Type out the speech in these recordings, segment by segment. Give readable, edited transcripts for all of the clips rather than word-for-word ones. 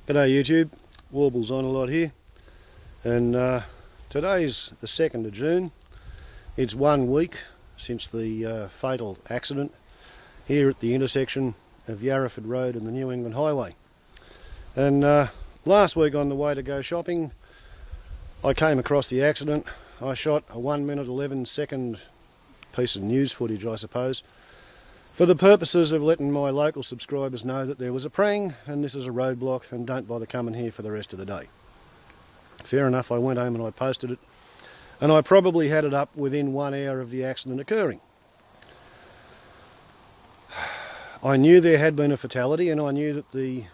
G'day YouTube, Warbles on a lot here, and today's the 2nd of June. It's 1 week since the fatal accident here at the intersection of Yarraford Road and the New England Highway. And last week on the way to go shopping, I came across the accident. I shot a 1 minute 11 second piece of news footage, I suppose, for the purposes of letting my local subscribers know that there was a prang and this is a roadblock and don't bother coming here for the rest of the day. Fair enough, I went home and I posted it, and I probably had it up within 1 hour of the accident occurring. I knew there had been a fatality, and I knew that the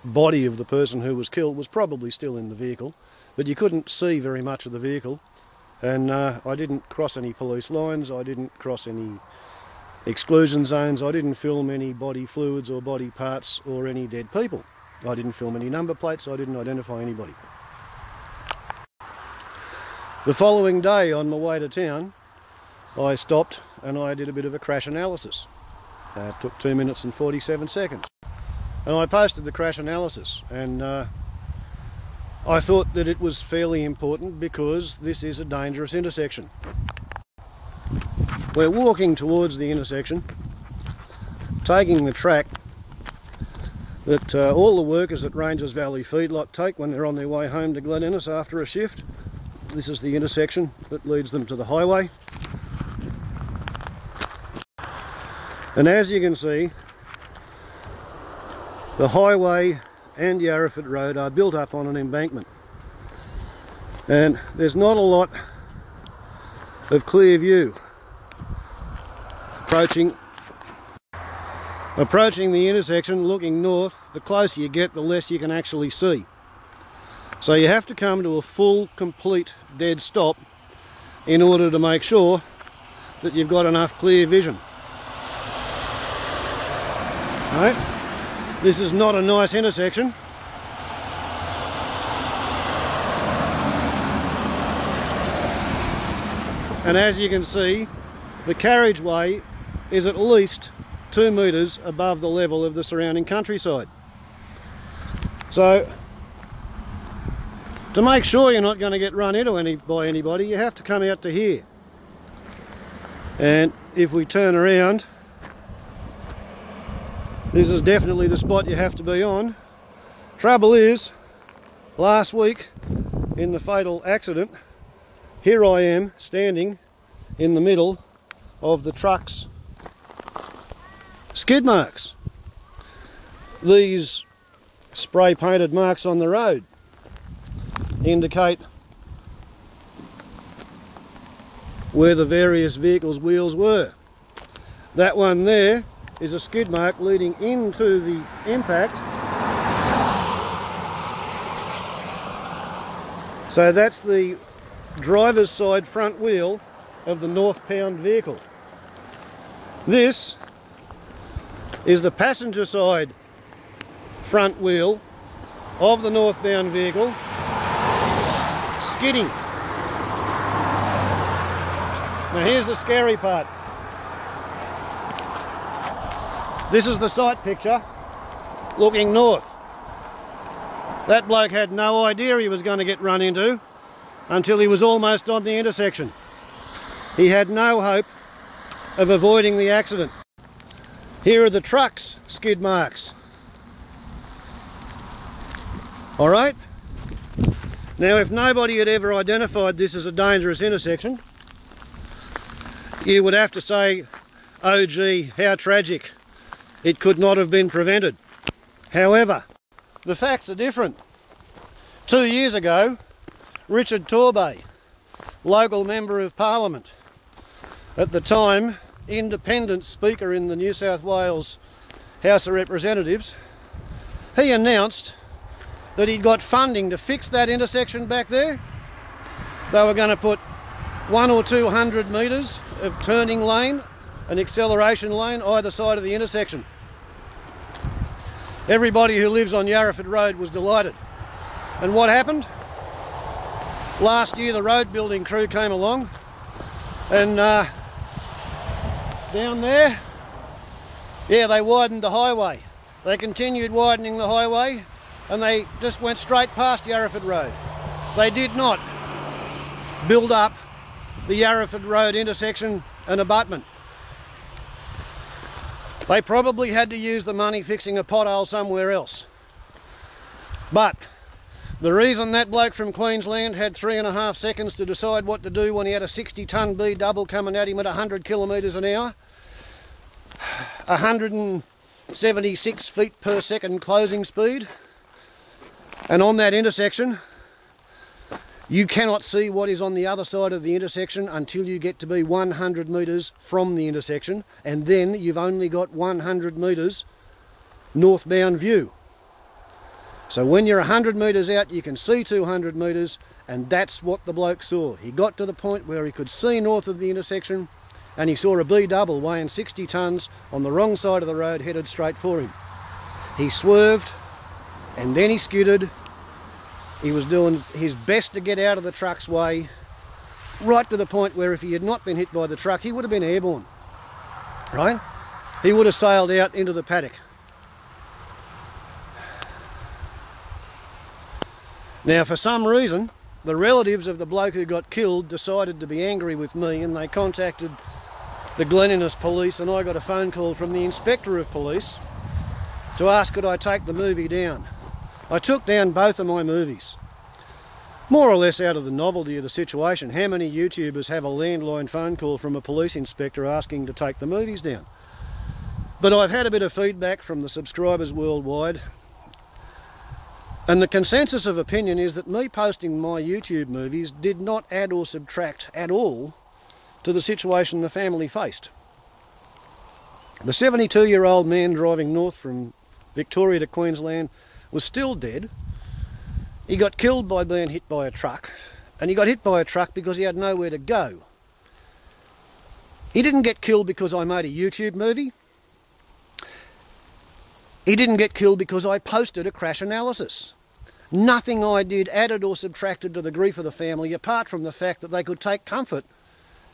body of the person who was killed was probably still in the vehicle, but you couldn't see very much of the vehicle, and I didn't cross any police lines, I didn't cross any exclusion zones, I didn't film any body fluids or body parts or any dead people. I didn't film any number plates, I didn't identify anybody. The following day on my way to town, I stopped and I did a bit of a crash analysis. It took 2 minutes and 47 seconds. And I posted the crash analysis, and I thought that it was fairly important because this is a dangerous intersection. We're walking towards the intersection, taking the track that all the workers at Ranges Valley Feedlot take when they're on their way home to Glen Innes after a shift. This is the intersection that leads them to the highway. And as you can see, the highway and Yarraford Road are built up on an embankment. And there's not a lot of clear view. Approaching the intersection, looking north, the closer you get, the less you can actually see. So you have to come to a full, complete, dead stop in order to make sure that you've got enough clear vision. Right? This is not a nice intersection. And as you can see, the carriageway is at least 2 metres above the level of the surrounding countryside. So, to make sure you're not going to get run into by anybody, you have to come out to here. And if we turn around, this is definitely the spot you have to be on. Trouble is, last week in the fatal accident, here I am standing in the middle of the truck's skid marks. These spray painted marks on the road indicate where the various vehicles' wheels were. That one there is a skid mark leading into the impact. So that's the driver's side front wheel of the northbound vehicle. This is the passenger side front wheel of the northbound vehicle skidding. Now here's the scary part. This is the sight picture looking north. That bloke had no idea he was going to get run into until he was almost on the intersection. He had no hope of avoiding the accident. Here are the truck's skid marks. Alright? Now if nobody had ever identified this as a dangerous intersection, you would have to say, oh gee, how tragic. It could not have been prevented. However, the facts are different. 2 years ago, Richard Torbay, local Member of Parliament, at the time independent Speaker in the New South Wales House of Representatives, he announced that he'd got funding to fix that intersection back there. They were going to put 100 or 200 metres of turning lane, an acceleration lane either side of the intersection. Everybody who lives on Yarraford Road was delighted. And what happened? Last year the road building crew came along, and down there, yeah, they widened the highway. they continued widening the highway and they just went straight past Yarraford Road. They did not build up the Yarraford Road intersection and abutment. They probably had to use the money fixing a pothole somewhere else. But the reason that bloke from Queensland had 3.5 seconds to decide what to do when he had a 60-tonne B double coming at him at 100 kilometres an hour, 176 feet per second closing speed, and on that intersection you cannot see what is on the other side of the intersection until you get to be 100 metres from the intersection, and then you've only got 100 metres northbound view. So when you're 100 metres out you can see 200 metres, and that's what the bloke saw. He got to the point where he could see north of the intersection and he saw a B double weighing 60 tonnes on the wrong side of the road headed straight for him. He swerved and then he skidded. He was doing his best to get out of the truck's way, right to the point where if he had not been hit by the truck, he would have been airborne, right? He would have sailed out into the paddock. Now, for some reason, the relatives of the bloke who got killed decided to be angry with me, and they contacted the Glenniness Police, and I got a phone call from the Inspector of Police to ask could I take the movie down. I took down both of my movies, more or less out of the novelty of the situation. How many YouTubers have a landline phone call from a police inspector asking to take the movies down? But I've had a bit of feedback from the subscribers worldwide, and the consensus of opinion is that me posting my YouTube movies did not add or subtract at all to the situation the family faced. The 72-year-old man driving north from Victoria to Queensland was still dead. He got killed by being hit by a truck, and he got hit by a truck because he had nowhere to go. He didn't get killed because I made a YouTube movie. He didn't get killed because I posted a crash analysis. Nothing I did added or subtracted to the grief of the family, apart from the fact that they could take comfort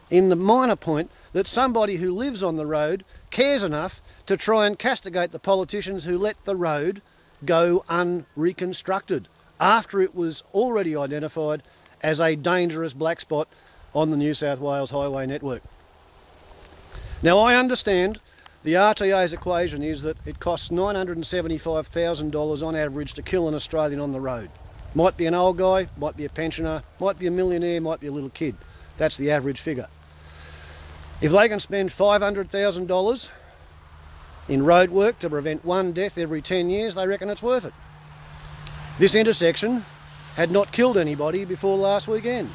in the minor point that somebody who lives on the road cares enough to try and castigate the politicians who let the road go unreconstructed after it was already identified as a dangerous black spot on the New South Wales highway network. Now, I understand the RTA's equation is that it costs $975,000 on average to kill an Australian on the road. Might be an old guy, might be a pensioner, might be a millionaire, might be a little kid. That's the average figure. If they can spend $500,000 in road work to prevent one death every 10 years, they reckon it's worth it. This intersection had not killed anybody before last weekend,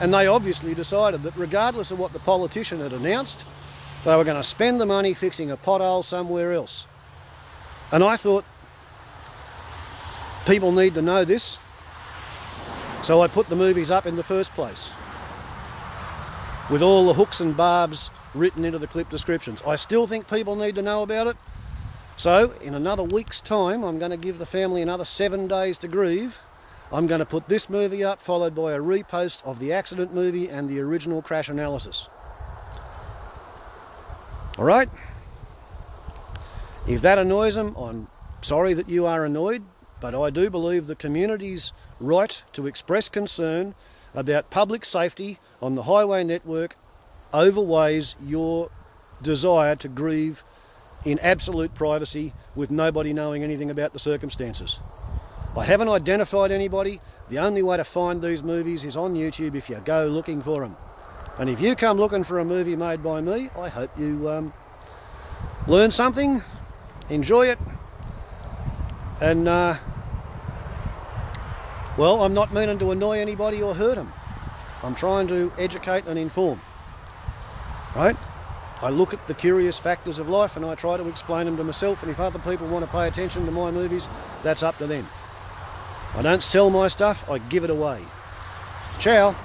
and they obviously decided that regardless of what the politician had announced, they were going to spend the money fixing a pothole somewhere else. And I thought, people need to know this, so I put the movies up in the first place, with all the hooks and barbs written into the clip descriptions. I still think people need to know about it, so in another week's time I'm going to give the family another 7 days to grieve. I'm going to put this movie up, followed by a repost of the accident movie and the original crash analysis. Alright? If that annoys them, I'm sorry that you are annoyed, but I do believe the community's right to express concern about public safety on the highway network overweighs your desire to grieve in absolute privacy with nobody knowing anything about the circumstances. I haven't identified anybody. The only way to find these movies is on YouTube if you go looking for them. And if you come looking for a movie made by me, I hope you learn something, enjoy it, and well, I'm not meaning to annoy anybody or hurt them. I'm trying to educate and inform, right? I look at the curious factors of life and I try to explain them to myself, and if other people want to pay attention to my movies, that's up to them. I don't sell my stuff, I give it away. Ciao.